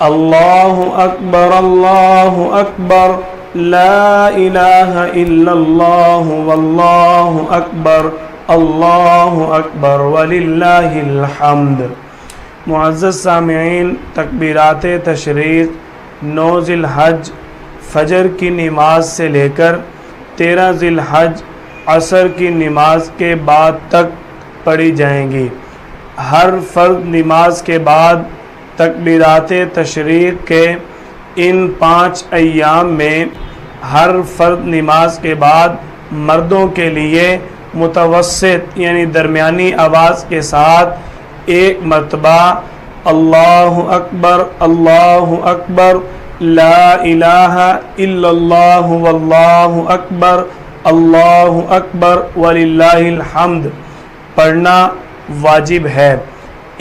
اللہ اکبر لا الہ الا اللہ واللہ اکبر وللہ الحمد۔ معزز سامعین، تکبیرات تشریق 9 ذی الحج فجر کی نماز سے لے کر 13 ذی الحج عصر کی نماز کے بعد تک پڑھی جائیں گی۔ ہر فرض نماز کے بعد تکبیرات تشریق کے ان 5 ایام میں ہر فرض نماز کے بعد مردوں کے لیے متوسط یعنی درمیانی آواز کے ساتھ 1 مرتبہ اللہ اکبر لا الہ الا اللہ واللہ اکبر وللہ الحمد پڑھنا واجب ہے۔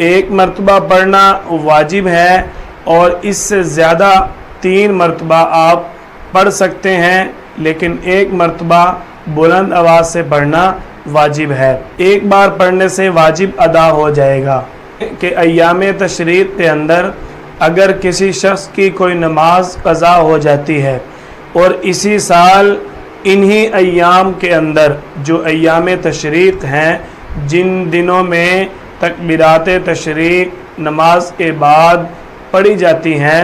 1 مرتبہ پڑھنا واجب ہے اور اس سے زیادہ 3 مرتبہ آپ پڑھ سکتے ہیں، لیکن 1 مرتبہ بلند آواز سے پڑھنا واجب ہے۔ ایک بار پڑھنے سے واجب ادا ہو جائے گا کہ ایام تشریق کے اندر اگر کسی شخص کی کوئی نماز قضا ہو جاتی ہے اور اسی سال انہی ایام کے اندر جو ایام تشریق ہیں، جن دنوں میں تکبیرات تشریق نماز کے بعد پڑھی جاتی ہیں،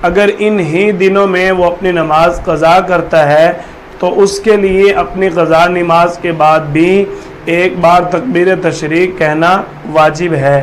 اگر انہی دنوں میں وہ اپنی نماز قضا کرتا ہے تو اس کے لیے اپنی قضا نماز کے بعد بھی 1 بار تکبیر تشریق کہنا واجب ہے۔